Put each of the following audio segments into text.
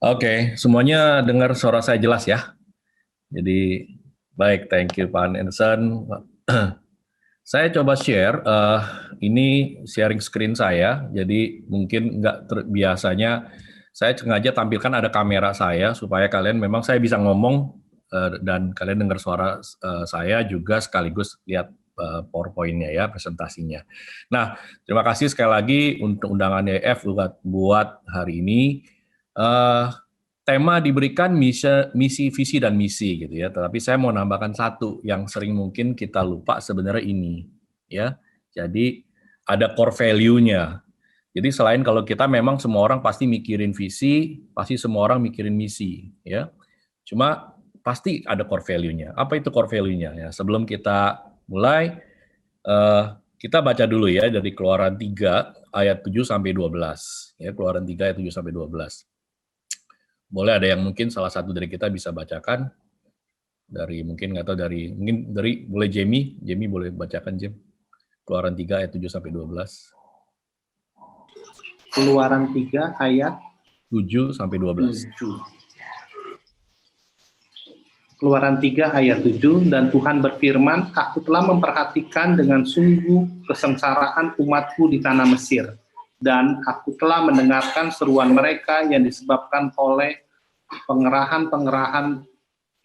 Oke, semuanya dengar suara saya jelas ya. Jadi baik, thank you Pak Anderson. Saya coba share, ini sharing screen saya. Jadi mungkin biasanya saya sengaja tampilkan ada kamera saya supaya kalian memang saya bisa ngomong dan kalian dengar suara saya juga sekaligus lihat PowerPoint-nya ya, presentasinya. Nah, terima kasih sekali lagi untuk undangan EF buat hari ini. Tema diberikan misi, visi, dan misi gitu ya. Tetapi saya mau nambahkan satu yang sering mungkin kita lupa sebenarnya ini ya. Jadi ada core value-nya. Jadi selain kalau kita memang semua orang pasti mikirin visi, pasti semua orang mikirin misi ya. Cuma pasti ada core value-nya. Apa itu core value-nya ya? Sebelum kita mulai kita baca dulu ya dari Keluaran 3 ayat 7 sampai 12 ya. Keluaran 3 ayat 7 sampai 12. Boleh ada yang mungkin salah satu dari kita bisa bacakan dari mungkin nggak tahu mungkin dari boleh Jamie boleh bacakan Keluaran 3 ayat 7 sampai 12. Keluaran 3 ayat 7 sampai 12. 7. Keluaran 3 ayat 7, dan Tuhan berfirman, aku telah memperhatikan dengan sungguh kesengsaraan umatku di tanah Mesir, dan aku telah mendengarkan seruan mereka yang disebabkan oleh pengerahan-pengerahan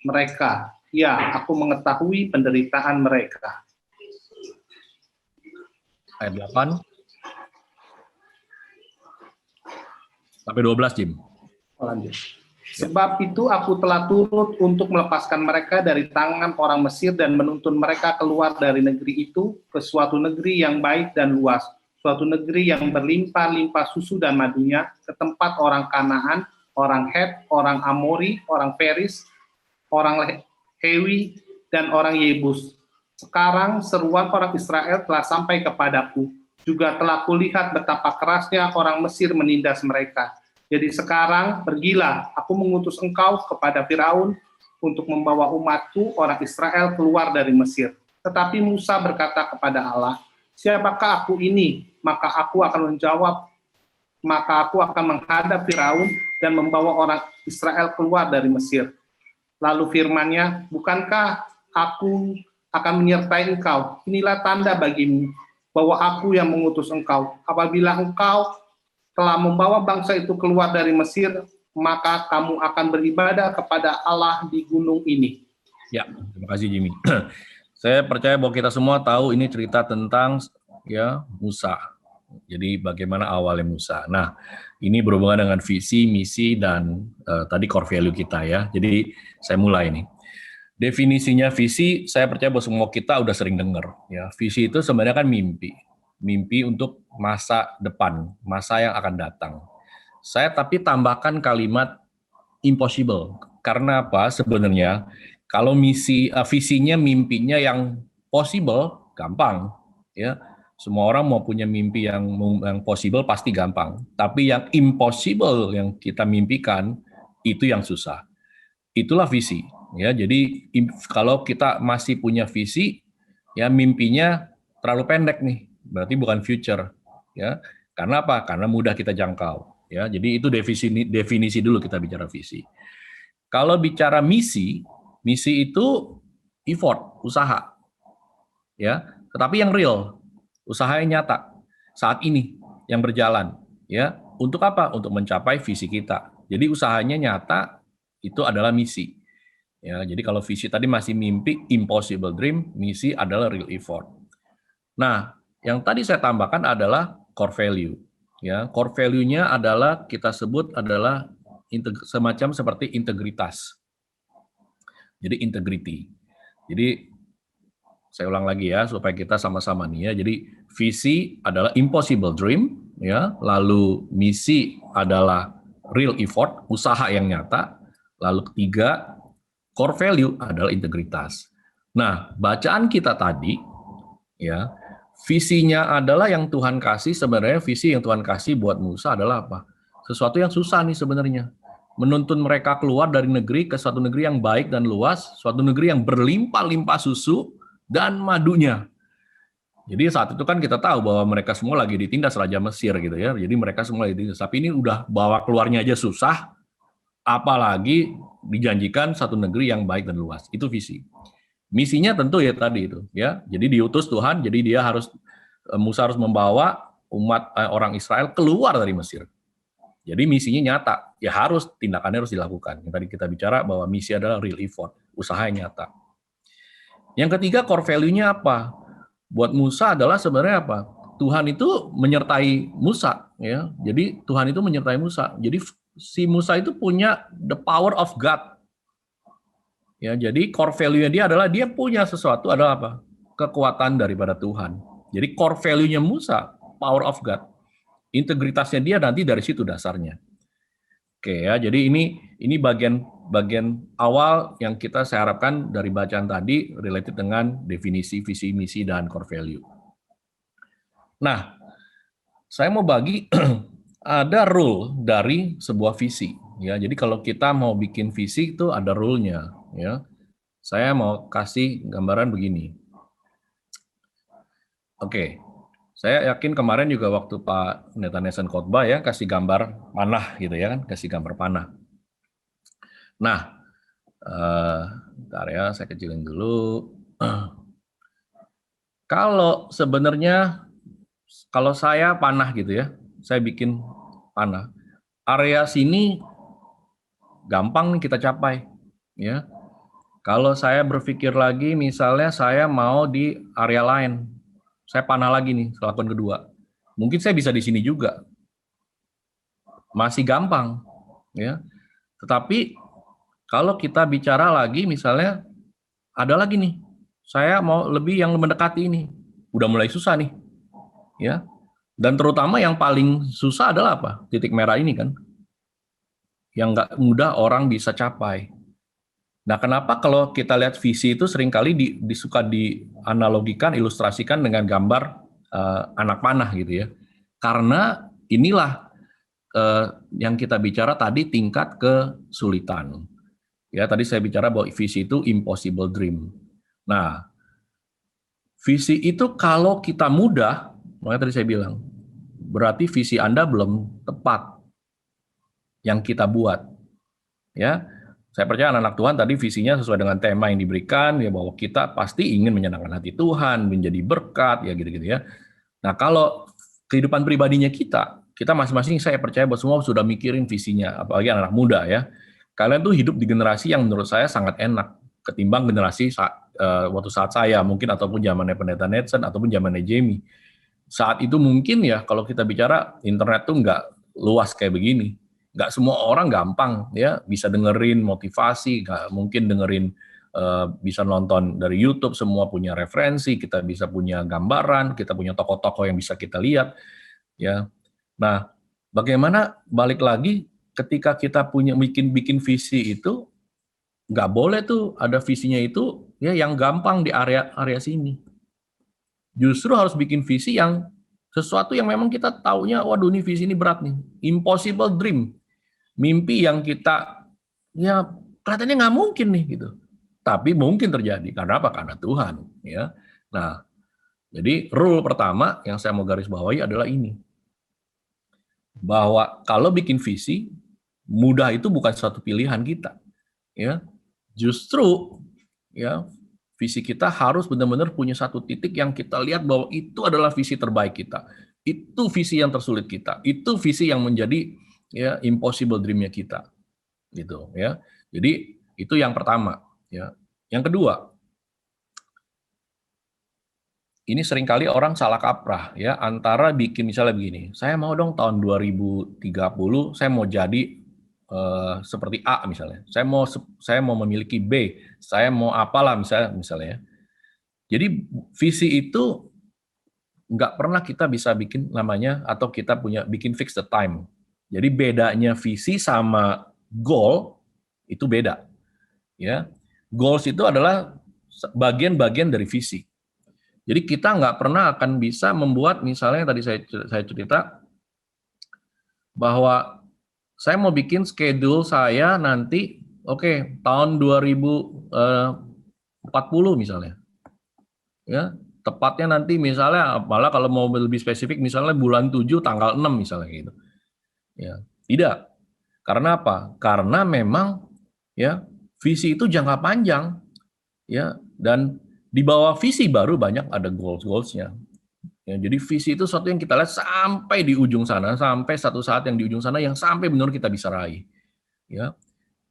mereka. Ya, aku mengetahui penderitaan mereka. Ayat 8 sampai 12, Jim. Lanjut. Sebab itu aku telah turut untuk melepaskan mereka dari tangan orang Mesir dan menuntun mereka keluar dari negeri itu ke suatu negeri yang baik dan luas, suatu negeri yang berlimpah-limpah susu dan madunya, ke tempat orang Kanaan, orang Het, orang Amori, orang Peris, orang Hewi, dan orang Yebus. Sekarang seruan orang Israel telah sampai kepadaku, juga telah kulihat betapa kerasnya orang Mesir menindas mereka. Jadi sekarang pergilah, aku mengutus engkau kepada Firaun untuk membawa umatku orang Israel keluar dari Mesir. Tetapi Musa berkata kepada Allah, siapakah aku ini? Maka aku akan menjawab, maka aku akan menghadap Firaun dan membawa orang Israel keluar dari Mesir. Lalu firman-Nya, bukankah aku akan menyertai engkau? Inilah tanda bagimu bahwa aku yang mengutus engkau. Apabila engkau telah membawa bangsa itu keluar dari Mesir, maka kamu akan beribadah kepada Allah di gunung ini. Ya, terima kasih Jimmy. Saya percaya bahwa kita semua tahu ini cerita tentang ya Musa. Jadi bagaimana awalnya Musa. Nah, ini berhubungan dengan visi, misi, dan tadi core value kita ya. Jadi saya mulai nih. Definisinya visi, saya percaya bahwa semua kita udah sering dengar. Ya, visi itu sebenarnya kan mimpi untuk masa depan, masa yang akan datang. Saya tapi tambahkan kalimat impossible. Karena apa? Sebenarnya kalau visinya, mimpinya yang possible, gampang. Ya, semua orang mau punya mimpi yang possible pasti gampang. Tapi yang impossible yang kita mimpikan itu yang susah. Itulah visi. Ya, jadi kalau kita masih punya visi, ya mimpinya terlalu pendek nih, berarti bukan future. Ya, karena apa? Karena mudah kita jangkau. Ya, jadi itu definisi dulu kita bicara visi. Kalau bicara misi itu effort, usaha. Ya, tetapi yang real, usaha yang nyata saat ini yang berjalan. Ya, untuk apa? Untuk mencapai visi kita. Jadi usahanya nyata, itu adalah misi. Ya, jadi kalau visi tadi masih mimpi, impossible dream, misi adalah real effort. Nah, yang tadi saya tambahkan adalah core value. Ya, core value-nya adalah kita sebut adalah semacam seperti integritas. Jadi integrity. Jadi saya ulang lagi ya supaya kita sama-sama nih ya. Jadi visi adalah impossible dream, ya. Lalu misi adalah real effort, usaha yang nyata. Lalu ketiga, core value adalah integritas. Nah, bacaan kita tadi, ya, visinya adalah yang Tuhan kasih. Sebenarnya visi yang Tuhan kasih buat Musa adalah apa? Sesuatu yang susah nih sebenarnya. Menuntun mereka keluar dari negeri ke suatu negeri yang baik dan luas, suatu negeri yang berlimpah-limpah susu dan madunya. Jadi saat itu kan kita tahu bahwa mereka semua lagi ditindas Raja Mesir gitu ya. Jadi mereka semua lagi ditindas. Tapi ini udah bawa keluarnya aja susah. apalagi dijanjikan satu negeri yang baik dan luas. Itu visi. Misinya tentu ya tadi itu, ya. Jadi diutus Tuhan, jadi dia harus Musa harus membawa umat orang Israel keluar dari Mesir. Jadi misinya nyata, ya harus tindakannya harus dilakukan. Yang tadi kita bicara bahwa misi adalah real effort, usaha yang nyata. Yang ketiga, core value-nya apa? Buat Musa adalah sebenarnya apa? Tuhan itu menyertai Musa, ya. Jadi Tuhan itu menyertai Musa. Jadi si Musa itu punya the power of God. Ya, jadi core value-nya dia adalah dia punya sesuatu adalah apa? Kekuatan daripada Tuhan. Jadi core value-nya Musa, power of God. Integritasnya dia nanti dari situ dasarnya. Oke ya, jadi ini bagian awal yang saya harapkan dari bacaan tadi related dengan definisi visi misi dan core value. Nah, saya mau bagi ada rule dari sebuah visi ya. Jadi kalau kita mau bikin visi itu ada rule-nya ya. Saya mau kasih gambaran begini. Oke. Saya yakin kemarin juga waktu Pak Pendeta Nelson khotbah ya kasih gambar panah gitu ya kan, kasih gambar panah. Nah, bentar ya, saya kecilin dulu. Kalau sebenarnya kalau saya panah gitu ya, saya bikin panah. Area sini gampang nih kita capai, ya. Kalau saya berpikir lagi, misalnya saya mau di area lain, saya panah lagi nih, lakukan kedua. Mungkin saya bisa di sini juga, masih gampang, ya. Tetapi kalau kita bicara lagi, misalnya ada lagi nih, saya mau lebih yang mendekati ini, udah mulai susah nih, ya. Dan terutama yang paling susah adalah apa? Titik merah ini kan, yang nggak mudah orang bisa capai. Nah, kenapa kalau kita lihat visi itu seringkali disuka dianalogikan, ilustrasikan dengan gambar anak panah gitu ya. Karena inilah yang kita bicara tadi tingkat kesulitan. Ya, tadi saya bicara bahwa visi itu impossible dream. Nah, visi itu kalau kita mudah, makanya tadi saya bilang, berarti visi Anda belum tepat yang kita buat. Ya, saya percaya anak-anak Tuhan tadi visinya sesuai dengan tema yang diberikan, ya bahwa kita pasti ingin menyenangkan hati Tuhan, menjadi berkat, ya gitu-gitu ya. Nah, kalau kehidupan pribadinya kita masing-masing saya percaya bahwa semua sudah mikirin visinya, apalagi anak-anak muda ya. Kalian tuh hidup di generasi yang menurut saya sangat enak ketimbang generasi waktu saat saya mungkin ataupun zamannya Pendeta Nelson ataupun zamannya Jamie. Saat itu mungkin ya kalau kita bicara internet tuh nggak luas kayak begini. Nggak semua orang gampang ya bisa dengerin motivasi, nggak mungkin dengerin bisa nonton dari YouTube, semua punya referensi, kita bisa punya gambaran, kita punya tokoh-tokoh yang bisa kita lihat ya. Nah, bagaimana balik lagi ketika kita punya bikin visi itu nggak boleh tuh ada visinya itu ya yang gampang di area sini. Justru harus bikin visi yang sesuatu yang memang kita taunya, waduh ini visi ini berat nih, impossible dream, mimpi yang kita ya kelihatannya nggak mungkin nih gitu, tapi mungkin terjadi karena apa? Karena Tuhan ya. Nah, jadi rule pertama yang saya mau garis bawahi adalah ini, bahwa kalau bikin visi mudah itu bukan suatu pilihan kita ya, justru ya visi kita harus benar-benar punya satu titik yang kita lihat bahwa itu adalah visi terbaik kita. Itu visi yang tersulit kita. Itu visi yang menjadi ya impossible dream-nya kita. Gitu ya. Jadi itu yang pertama ya. Yang kedua, ini seringkali orang salah kaprah ya antara bikin misalnya begini. Saya mau dong tahun 2030 saya mau jadi seperti A misalnya. Saya mau memiliki B, saya mau apalah misalnya ya. Jadi visi itu nggak pernah kita bisa bikin namanya atau kita bikin fix the time. Jadi bedanya visi sama goal itu beda. Ya, goals itu adalah bagian-bagian dari visi. Jadi kita nggak pernah akan bisa membuat misalnya tadi saya cerita bahwa saya mau bikin schedule saya nanti, oke, tahun 2040 misalnya. Ya, tepatnya nanti misalnya, malah kalau mau lebih spesifik, misalnya bulan 7 tanggal 6 misalnya gitu. Ya, tidak. Karena apa? Karena memang ya visi itu jangka panjang ya, dan di bawah visi baru banyak ada goals-goalsnya. Ya, jadi visi itu sesuatu yang kita lihat sampai di ujung sana, sampai satu saat yang di ujung sana yang sampai benar kita bisa raih. Ya,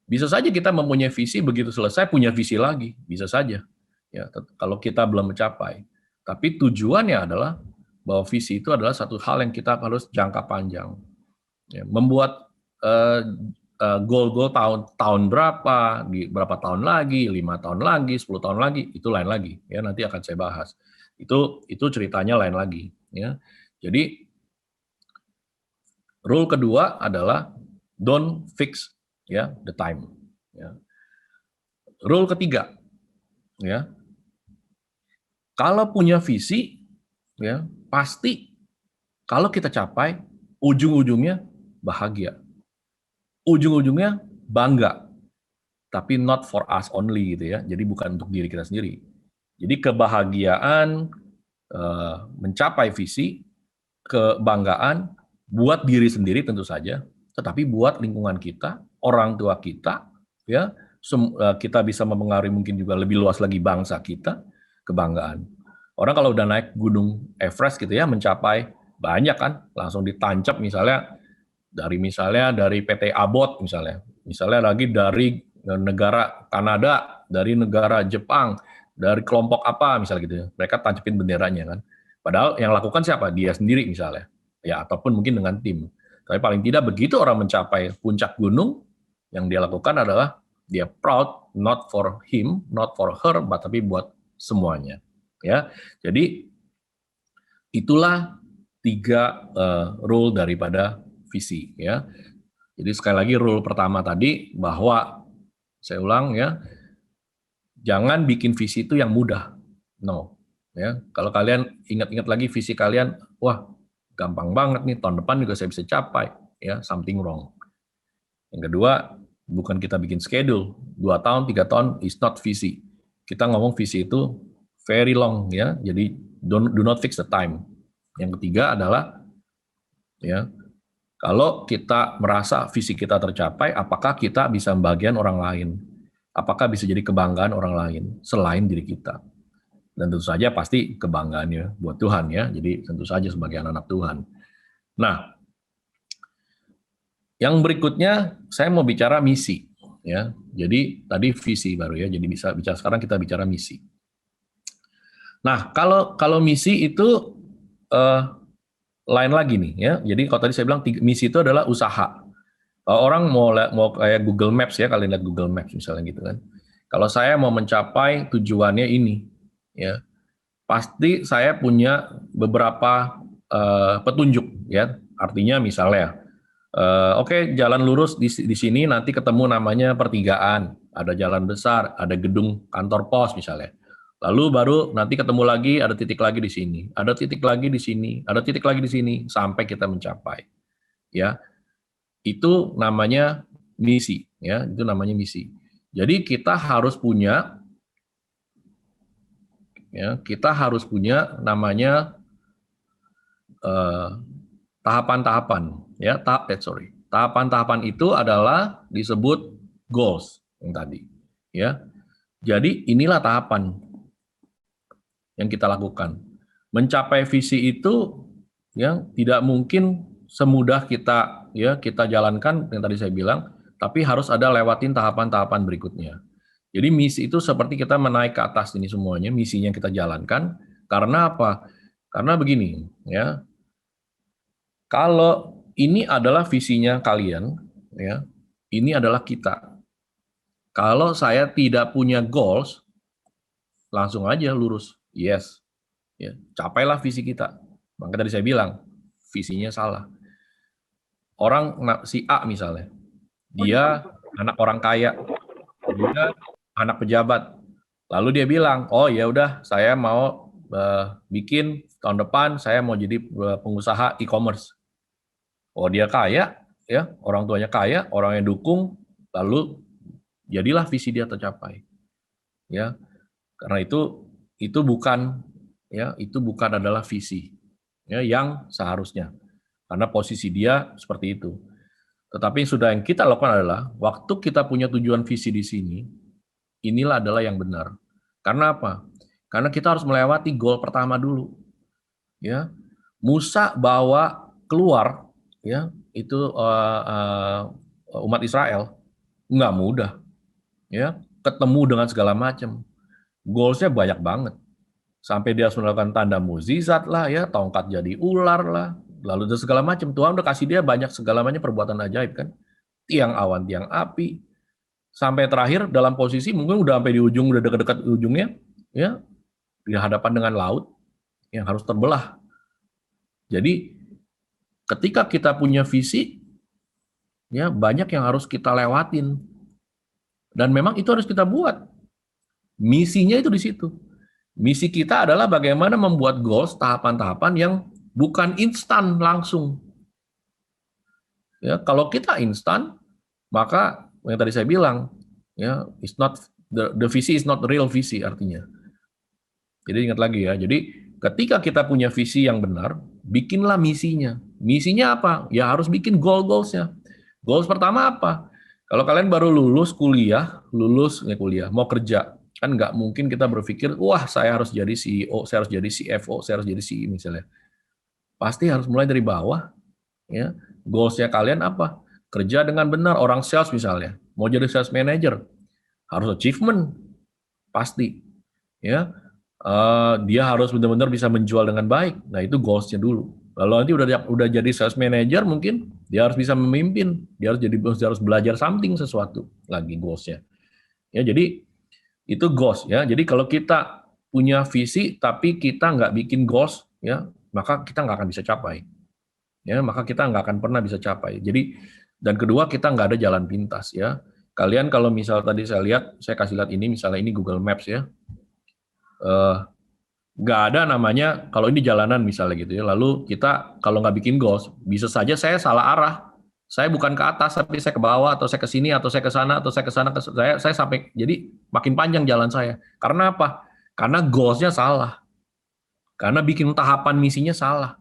bisa saja kita mempunyai visi, begitu selesai punya visi lagi, bisa saja. Ya, kalau kita belum mencapai. Tapi tujuannya adalah bahwa visi itu adalah satu hal yang kita harus jangka panjang. Ya, membuat goal-goal tahun berapa, di berapa tahun lagi, 5 tahun lagi, 10 tahun lagi, itu lain lagi. Ya, nanti akan saya bahas. Itu ceritanya lain lagi. Ya, jadi rule kedua adalah don't fix ya the time. Ya. Rule ketiga, ya, kalau punya visi, ya pasti kalau kita capai, ujung-ujungnya bahagia, ujung-ujungnya bangga, tapi not for us only gitu ya. Jadi bukan untuk diri kita sendiri. Jadi kebahagiaan mencapai visi, kebanggaan buat diri sendiri tentu saja, tetapi buat lingkungan kita, orang tua kita, ya kita bisa mempengaruhi mungkin juga lebih luas lagi bangsa kita, kebanggaan. Orang kalau udah naik gunung Everest gitu ya, mencapai banyak kan, langsung ditancap misalnya dari PT Abbott misalnya lagi dari negara Kanada, dari negara Jepang, dari kelompok apa misalnya gitu ya, mereka tancapin benderanya kan. Padahal yang lakukan siapa? Dia sendiri misalnya, ya ataupun mungkin dengan tim. Tapi paling tidak begitu orang mencapai puncak gunung, yang dia lakukan adalah dia proud, not for him, not for her, tapi buat semuanya. Ya, jadi itulah 3 rule daripada visi. Ya, jadi sekali lagi rule pertama tadi bahwa saya ulang ya, jangan bikin visi itu yang mudah. No. Ya, kalau kalian ingat-ingat lagi visi kalian, wah gampang banget nih, tahun depan juga saya bisa capai. Ya, something wrong. Yang kedua, bukan kita bikin schedule, 2 tahun, 3 tahun is not visi. Kita ngomong visi itu very long ya, jadi do not fix the time. Yang ketiga adalah ya, kalau kita merasa visi kita tercapai, apakah kita bisa membagian orang lain? Apakah bisa jadi kebanggaan orang lain selain diri kita? Dan tentu saja pasti kebanggaannya buat Tuhan ya, jadi tentu saja sebagai anak Tuhan. Nah, yang berikutnya saya mau bicara misi ya. Jadi tadi visi baru ya. Jadi bisa bicara sekarang kita bicara misi. Nah, kalau misi itu lain lagi nih ya. Jadi kalau tadi saya bilang misi itu adalah usaha. Orang mau kayak Google Maps ya, kalian lihat Google Maps misalnya gitu kan. Kalau saya mau mencapai tujuannya ini ya, pasti saya punya beberapa petunjuk ya. Artinya misalnya oke, jalan lurus di sini nanti ketemu namanya pertigaan, ada jalan besar, ada gedung kantor pos misalnya. Lalu baru nanti ketemu lagi, ada titik lagi di sini, ada titik lagi di sini, ada titik lagi di sini, sampai kita mencapai. Ya, itu namanya misi. Ya, itu namanya misi. Jadi kita harus punya, ya, kita harus punya namanya tahapan-tahapan ya, tahapan-tahapan itu adalah disebut goals yang tadi ya. Jadi inilah tahapan yang kita lakukan. Mencapai visi itu ya tidak mungkin semudah kita jalankan yang tadi saya bilang, tapi harus ada lewatin tahapan-tahapan berikutnya. Jadi misi itu seperti kita menaik ke atas ini semuanya, misinya yang kita jalankan. Karena apa? Karena begini ya. Kalau ini adalah visinya kalian, ya, ini adalah kita. Kalau saya tidak punya goals, langsung aja lurus, yes, ya, capailah visi kita. Maka tadi saya bilang, visinya salah. Orang si A misalnya, dia anak orang kaya, dia anak pejabat, lalu dia bilang, oh ya udah, saya mau bikin tahun depan saya mau jadi pengusaha e-commerce. Oh dia kaya, ya orang tuanya kaya, orang yang dukung, lalu jadilah visi dia tercapai, ya karena itu bukan ya itu bukan adalah visi ya yang seharusnya karena posisi dia seperti itu. Tetapi yang kita lakukan adalah waktu kita punya tujuan visi di sini, inilah adalah yang benar. Karena apa? Karena kita harus melewati goal pertama dulu. Ya, Musa bawa keluar, ya, itu umat Israel nggak mudah, ya, ketemu dengan segala macam. Goalsnya banyak banget. Sampai dia harus melakukan tanda mukjizat lah, ya, tongkat jadi ular lah, lalu dan segala macam. Tuhan udah kasih dia banyak segala macam perbuatan ajaib kan, tiang awan, tiang api, sampai terakhir dalam posisi mungkin udah sampai di ujung, udah dekat-dekat ujungnya, ya, di hadapan dengan laut yang harus terbelah. Jadi ketika kita punya visi, ya banyak yang harus kita lewatin, dan memang itu harus kita buat. Misinya itu di situ. Misi kita adalah bagaimana membuat goals, tahapan-tahapan yang bukan instan langsung. Ya, kalau kita instan, maka yang tadi saya bilang, ya, it's not the visi is not real visi artinya. Jadi ingat lagi ya. Jadi ketika kita punya visi yang benar, bikinlah misinya. Misinya apa? Ya harus bikin goals-nya. Goals pertama apa? Kalau kalian baru lulus kuliah, mau kerja, kan nggak mungkin kita berpikir, wah saya harus jadi CEO, saya harus jadi CFO, saya harus jadi CEO misalnya. Pasti harus mulai dari bawah. Ya, goals-nya kalian apa? Kerja dengan benar, orang sales misalnya, mau jadi sales manager, harus achievement, pasti. Ya, dia harus benar-benar bisa menjual dengan baik. Nah itu goals-nya dulu. Lalu nanti udah jadi sales manager, mungkin dia harus bisa memimpin, dia harus belajar sesuatu lagi goals-nya. Ya, jadi itu goals ya. Jadi kalau kita punya visi tapi kita nggak bikin goals, ya maka kita nggak akan bisa capai. Ya, maka kita nggak akan pernah bisa capai. Jadi dan kedua kita nggak ada jalan pintas ya. Kalian kalau misal tadi saya kasih lihat ini misalnya ini Google Maps ya. Nggak ada namanya kalau ini jalanan misalnya gitu ya. Lalu kita kalau nggak bikin goals, bisa saja saya salah arah. Saya bukan ke atas tapi saya ke bawah atau saya ke sini atau saya ke sana atau saya ke sana saya sampai jadi makin panjang jalan saya. Karena apa? Karena goals-nya salah. Karena bikin tahapan misinya salah.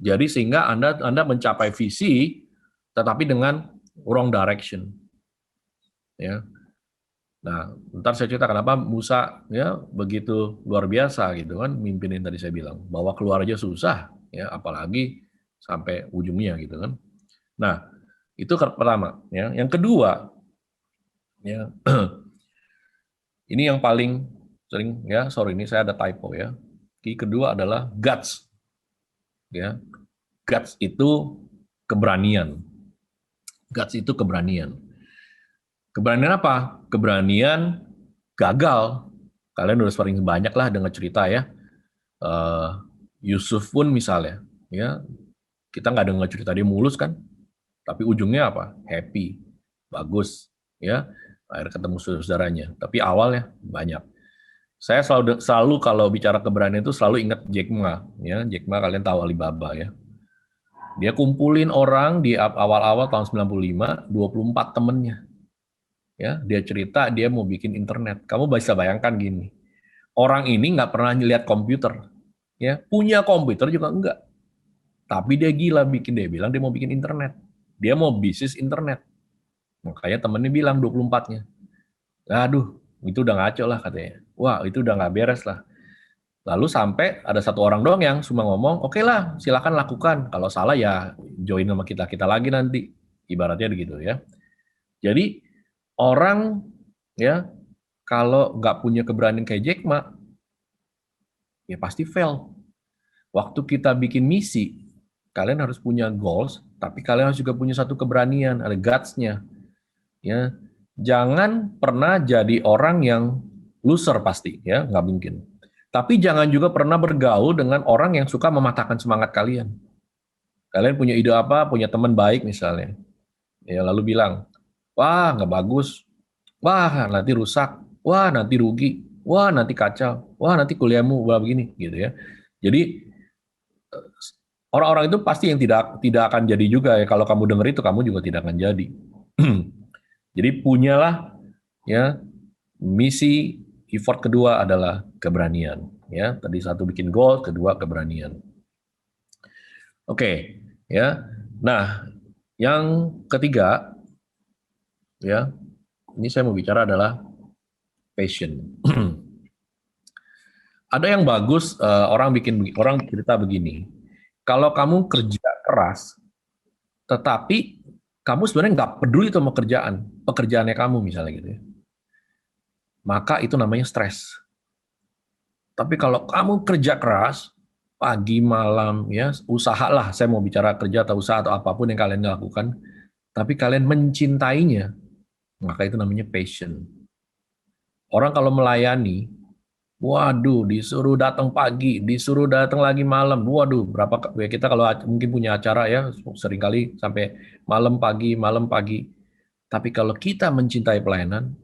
Jadi sehingga Anda mencapai visi tetapi dengan wrong direction. Ya. Nah, ntar saya cerita kenapa Musa ya begitu luar biasa gitu kan mimpinin tadi saya bilang bahwa keluar aja susah ya apalagi sampai ujungnya gitu kan. Nah, itu pertama ya. Yang kedua ya ini yang paling sering ya, sorry ini saya ada typo ya. Kedua adalah guts. Ya. Guts itu keberanian. Guts itu keberanian. Keberanian apa? Keberanian gagal. Kalian udah sering banyak lah dengar cerita ya. Yusuf pun misalnya, ya kita nggak dengar cerita dia mulus kan, tapi ujungnya apa? Happy, bagus, ya. Akhirnya ketemu saudara-saudaranya. Tapi awalnya banyak. Saya selalu kalau bicara keberanian itu selalu ingat Jack Ma, ya. Jack Ma kalian tahu Alibaba ya. Dia kumpulin orang di awal-awal tahun 95, 24 temennya. Ya, dia cerita dia mau bikin internet. Kamu bisa bayangkan gini, orang ini nggak pernah lihat komputer, ya punya komputer juga enggak. Tapi dia gila dia bilang dia mau bikin internet. Dia mau bisnis internet. Makanya temennya bilang 24-nya. Aduh, itu udah ngaco lah katanya. Wah, itu udah nggak beres lah. Lalu sampai ada satu orang doang yang cuma ngomong, oke lah, silakan lakukan. Kalau salah ya join sama kita lagi nanti. Ibaratnya begitu ya. Jadi orang ya kalau nggak punya keberanian kayak Jack Ma, ya pasti fail. Waktu kita bikin misi, kalian harus punya goals, tapi kalian harus juga punya satu keberanian, ada guts-nya. Ya, jangan pernah jadi orang yang loser pasti, ya nggak mungkin. Tapi jangan juga pernah bergaul dengan orang yang suka mematahkan semangat kalian. Kalian punya ide apa, punya teman baik misalnya, ya lalu bilang, wah nggak bagus, wah nanti rusak, wah nanti rugi, wah nanti kacau, wah nanti kuliahmu begini, gitu ya. Jadi orang-orang itu pasti yang tidak akan jadi juga ya. Kalau kamu dengar itu, kamu juga tidak akan jadi. Jadi punyalah ya misi. Effort kedua adalah keberanian. Ya, tadi satu bikin goal, kedua keberanian. Oke, ya. Nah, Yang ketiga, ya, ini saya mau bicara adalah passion. Ada yang bagus, orang cerita begini. Kalau kamu kerja keras, tetapi kamu sebenarnya nggak peduli sama pekerjaannya kamu misalnya gitu ya, maka itu namanya stres. Tapi kalau kamu kerja keras, pagi malam ya, usahalah, saya mau bicara kerja atau usaha atau apapun yang kalian lakukan, tapi kalian mencintainya, maka itu namanya passion. Orang kalau melayani, waduh, disuruh datang pagi, disuruh datang lagi malam. Waduh, ya kita kalau mungkin punya acara ya, seringkali sampai malam pagi, malam pagi. Tapi kalau kita mencintai pelayanan,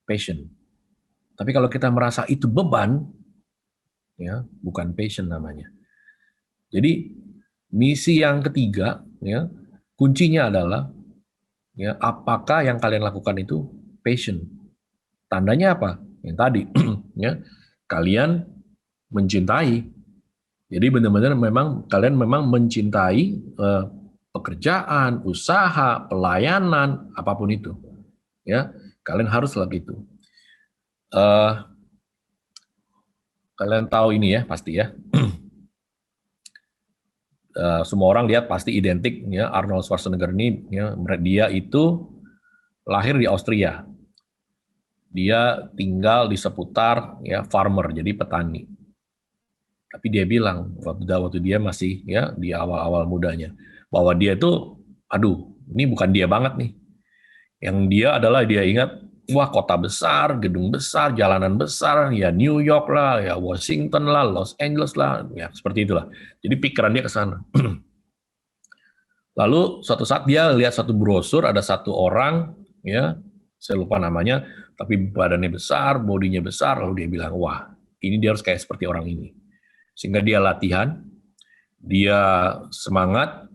passion. Tapi kalau kita merasa itu beban, ya, bukan passion namanya. Jadi misi yang ketiga, ya, kuncinya adalah ya, apakah yang kalian lakukan itu passion. Tandanya apa? Yang tadi, ya, kalian mencintai. Jadi benar-benar kalian memang mencintai pekerjaan, usaha, pelayanan, apapun itu. Ya, kalian harus lagi itu. Kalian tahu ini ya, pasti ya. Semua orang lihat pasti identik ya, Arnold Schwarzenegger ini ya, dia itu lahir di Austria. Dia tinggal di seputar ya farmer, jadi petani. Tapi dia bilang waktu dia masih ya di awal-awal mudanya bahwa dia itu, aduh, ini bukan dia banget nih. Yang dia adalah dia ingat, wah kota besar, gedung besar, jalanan besar, ya New York lah, ya Washington lah, Los Angeles lah, ya seperti itulah. Jadi pikiran dia ke sana. Lalu suatu saat dia lihat satu brosur, ada satu orang, ya saya lupa namanya, tapi badannya besar, bodinya besar, lalu dia bilang, wah ini dia harus kayak seperti orang ini. Sehingga dia latihan, dia semangat,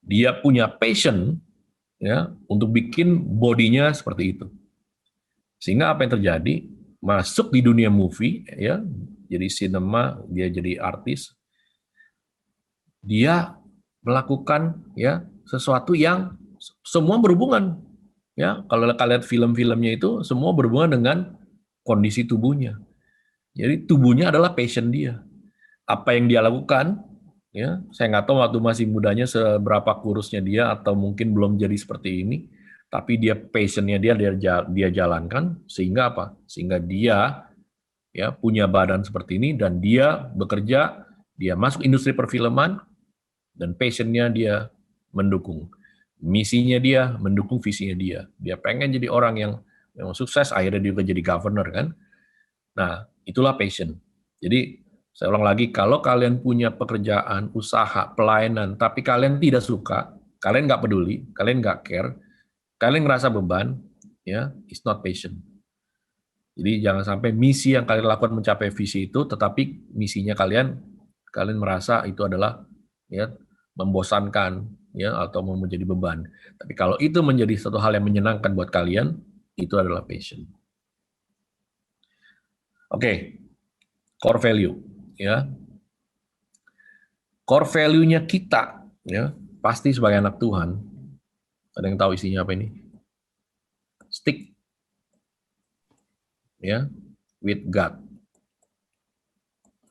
dia punya passion ya untuk bikin bodinya seperti itu. Sehingga apa yang terjadi? Masuk di dunia movie ya, jadi sinema, dia jadi artis. Dia melakukan ya sesuatu yang semua berhubungan ya. Kalau kalian film-filmnya itu semua berhubungan dengan kondisi tubuhnya. Jadi tubuhnya adalah passion dia. Apa yang dia lakukan, ya saya nggak tahu waktu masih mudanya seberapa kurusnya dia atau mungkin belum jadi seperti ini, tapi dia passionnya dia jalankan sehingga apa? Sehingga dia ya punya badan seperti ini dan dia bekerja, dia masuk industri perfilman dan passionnya dia mendukung misinya dia, mendukung visinya dia. Dia pengen jadi orang yang sukses, akhirnya dia juga jadi governor kan. Nah, itulah passion. Jadi, saya ulang lagi, kalau kalian punya pekerjaan, usaha, pelayanan, tapi kalian tidak suka, kalian nggak peduli, kalian nggak care, kalian ngerasa beban, ya, it's not passion. Jadi, jangan sampai misi yang kalian lakukan mencapai visi itu, tetapi misinya kalian merasa itu adalah ya membosankan, ya, atau menjadi beban. Tapi kalau itu menjadi satu hal yang menyenangkan buat kalian, itu adalah passion. Oke, core value, ya. Core value-nya kita, ya, pasti sebagai anak Tuhan. Ada yang tahu isinya apa ini? Stick, ya, with God.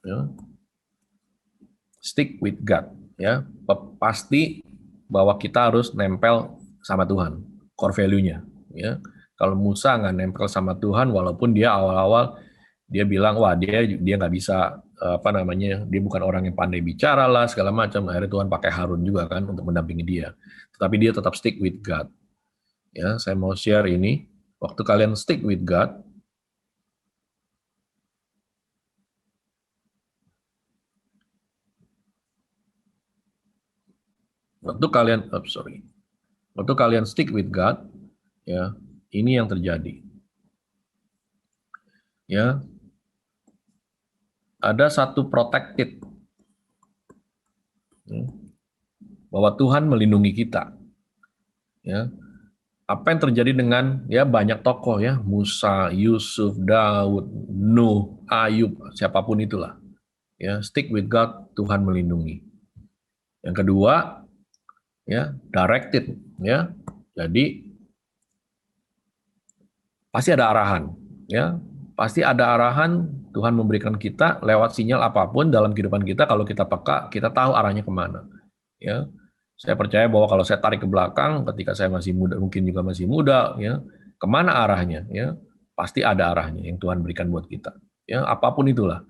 Ya. Stick with God, ya. Pasti bahwa kita harus nempel sama Tuhan, core value-nya, ya. Kalau Musa nggak nempel sama Tuhan, walaupun dia awal-awal dia bilang wah dia nggak bisa dia bukan orang yang pandai bicara lah segala macam, akhirnya Tuhan pakai Harun juga kan untuk mendampingi dia, tetapi dia tetap stick with God. Ya, saya mau share ini, waktu kalian stick with God, waktu kalian stick with God, ya ini yang terjadi, ya ada satu protected, bahwa Tuhan melindungi kita. Ya, apa yang terjadi dengan ya banyak tokoh ya, Musa, Yusuf, Daud, Nuh, Ayub, siapapun itulah. Ya, stick with God, Tuhan melindungi. Yang kedua, ya, directed, ya. Jadi pasti ada arahan, ya. Pasti ada arahan Tuhan memberikan kita lewat sinyal apapun dalam kehidupan kita. Kalau kita peka, kita tahu arahnya kemana. Ya, saya percaya bahwa kalau saya tarik ke belakang, ketika saya masih muda, mungkin juga masih muda, ya, kemana arahnya? Ya, pasti ada arahnya yang Tuhan berikan buat kita. Ya, apapun itulah.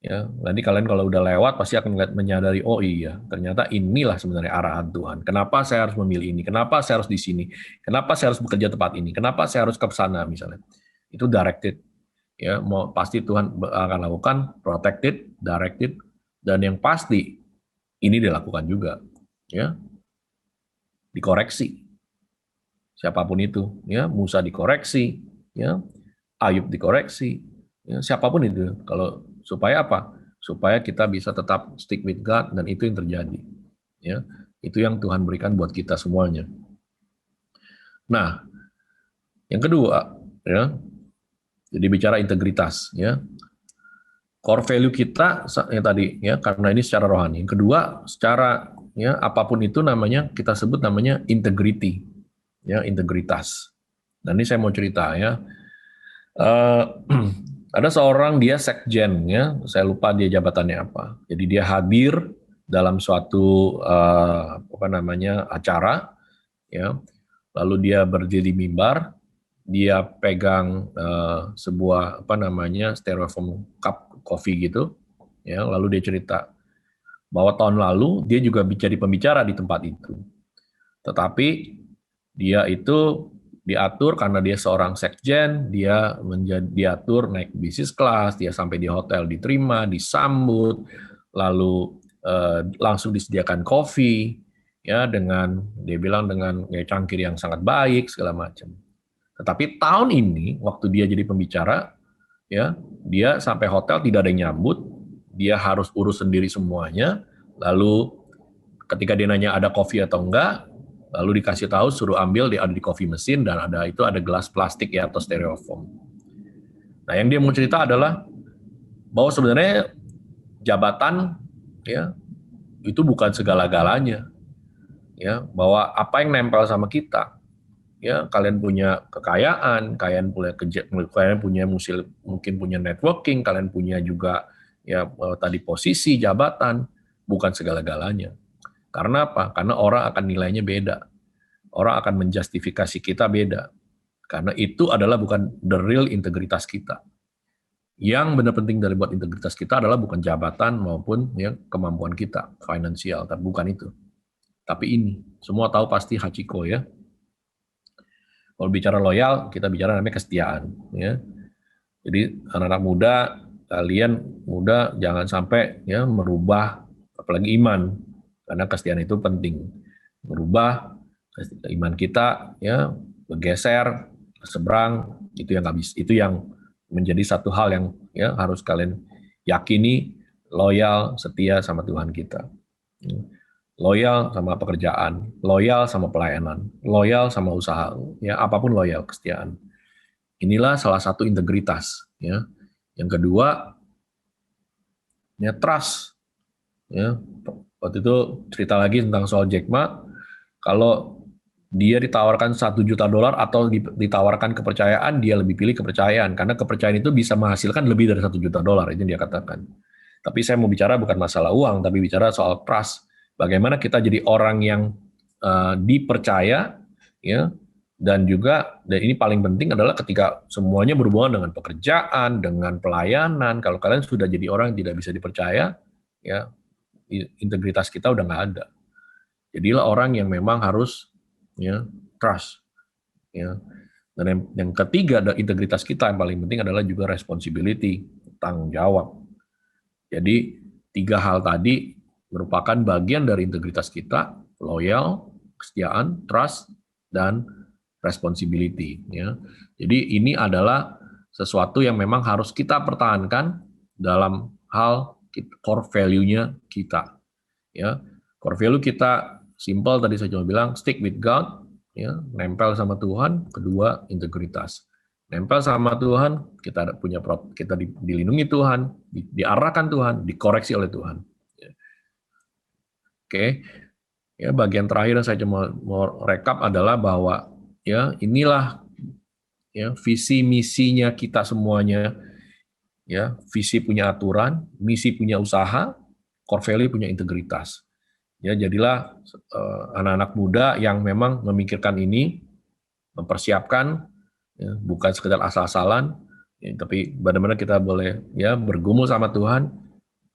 Ya, nanti kalian kalau udah lewat pasti akan menyadari, oh iya, ternyata inilah sebenarnya arahan Tuhan. Kenapa saya harus memilih ini? Kenapa saya harus di sini? Kenapa saya harus bekerja tepat ini? Kenapa saya harus ke sana misalnya? Itu directed. Ya, mau pasti Tuhan akan lakukan protected, directed, dan yang pasti ini dilakukan juga. Ya, dikoreksi. Siapapun itu, ya, Musa dikoreksi, ya, Ayub dikoreksi, ya, siapapun itu. Kalau supaya apa? Supaya kita bisa tetap stick with God dan itu yang terjadi. Ya, itu yang Tuhan berikan buat kita semuanya. Nah, yang kedua, ya, jadi bicara integritas, ya. Core value kita yang tadi, ya, karena ini secara rohani. Yang kedua, secara, ya, apapun itu namanya kita sebut namanya integrity, ya, integritas. Dan ini saya mau cerita, ya. Ada seorang dia sekjen, ya, saya lupa dia jabatannya apa. Jadi dia hadir dalam suatu apa namanya acara, ya, lalu dia berdiri di mimbar, dia pegang sebuah apa namanya styrofoam cup kopi gitu, ya, lalu dia cerita bahwa tahun lalu dia juga jadi pembicara di tempat itu, tetapi dia itu diatur karena dia seorang sekjen, dia diatur naik bisnis kelas, dia sampai di hotel diterima, disambut, lalu langsung disediakan kopi, ya, dengan dia bilang dengan cangkir yang sangat baik segala macam. Tetapi tahun ini waktu dia jadi pembicara, ya, dia sampai hotel tidak ada yang nyambut, dia harus urus sendiri semuanya, lalu ketika dia nanya ada kopi atau enggak, lalu dikasih tahu suruh ambil, dia ada di coffee mesin dan ada itu ada gelas plastik, ya, atau styrofoam. Nah, yang dia mau cerita adalah bahwa sebenarnya jabatan, ya, itu bukan segala-galanya, ya, bahwa apa yang nempel sama kita, ya, kalian punya kekayaan, kalian punya mungkin punya networking, kalian punya juga, ya, tadi posisi jabatan, bukan segala-galanya. Karena apa? Karena orang akan nilainya beda. Orang akan menjustifikasi kita beda. Karena itu adalah bukan the real integritas kita. Yang benar penting dari buat integritas kita adalah bukan jabatan maupun, ya, kemampuan kita, finansial, tapi bukan itu. Tapi ini, semua tahu pasti Hachiko, ya. Kalau bicara loyal, kita bicara namanya kesetiaan, ya. Jadi anak-anak muda, kalian muda jangan sampai, ya, merubah apalagi iman, karena kesetiaan itu penting. Merubah iman kita, ya, bergeser seberang, itu yang habis, itu yang menjadi satu hal yang, ya, harus kalian yakini, loyal, setia sama Tuhan kita. Loyal sama pekerjaan, loyal sama pelayanan, loyal sama usaha, ya, apapun loyal, kesetiaan. Inilah salah satu integritas, ya. Yang kedua, ya, trust, ya. Waktu itu cerita lagi tentang soal Jack Ma, kalau dia ditawarkan $1 juta atau ditawarkan kepercayaan, dia lebih pilih kepercayaan karena kepercayaan itu bisa menghasilkan lebih dari $1 juta, itu yang dia katakan. Tapi saya mau bicara bukan masalah uang, tapi bicara soal trust. Bagaimana kita jadi orang yang dipercaya, ya, dan juga, dan ini paling penting adalah ketika semuanya berhubungan dengan pekerjaan, dengan pelayanan. Kalau kalian sudah jadi orang yang tidak bisa dipercaya, ya, integritas kita udah nggak ada. Jadilah orang yang memang harus, ya, trust, ya. Dan yang ketiga, integritas kita yang paling penting adalah juga responsibility, tanggung jawab. Jadi 3 hal tadi merupakan bagian dari integritas kita: loyal, kesetiaan, trust, dan responsibility, ya. Jadi ini adalah sesuatu yang memang harus kita pertahankan dalam hal core value-nya kita, ya. Core value kita simple, tadi saya cuma bilang stick with God, ya, nempel sama Tuhan. Kedua, integritas. Nempel sama Tuhan, kita dilindungi Tuhan, diarahkan Tuhan, dikoreksi oleh Tuhan. Oke, Ya, bagian terakhir yang saya cuma mau rekap adalah bahwa ya inilah ya visi misinya kita semuanya. Ya, visi punya aturan, misi punya usaha, core value punya integritas. Ya, jadilah anak-anak muda yang memang memikirkan ini, mempersiapkan, ya, bukan sekedar asal-asalan, ya, tapi benar-benar kita boleh ya bergumul sama Tuhan.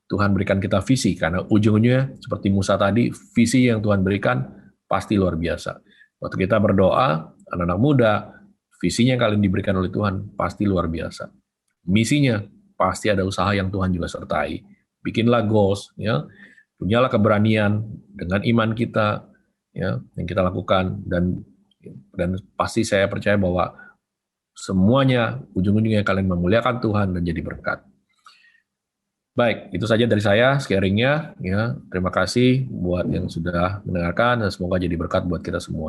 Tuhan berikan kita visi, karena ujung-ujungnya seperti Musa tadi, visi yang Tuhan berikan pasti luar biasa. Waktu kita berdoa, anak-anak muda, visinya yang kalian diberikan oleh Tuhan pasti luar biasa. Misinya pasti ada usaha yang Tuhan juga sertai. Bikinlah goals, ya, punyalah keberanian dengan iman kita, ya, yang kita lakukan, dan pasti saya percaya bahwa semuanya ujung-ujungnya kalian memuliakan Tuhan dan jadi berkat. Baik, itu saja dari saya sharingnya. Ya, terima kasih buat yang sudah mendengarkan dan semoga jadi berkat buat kita semua.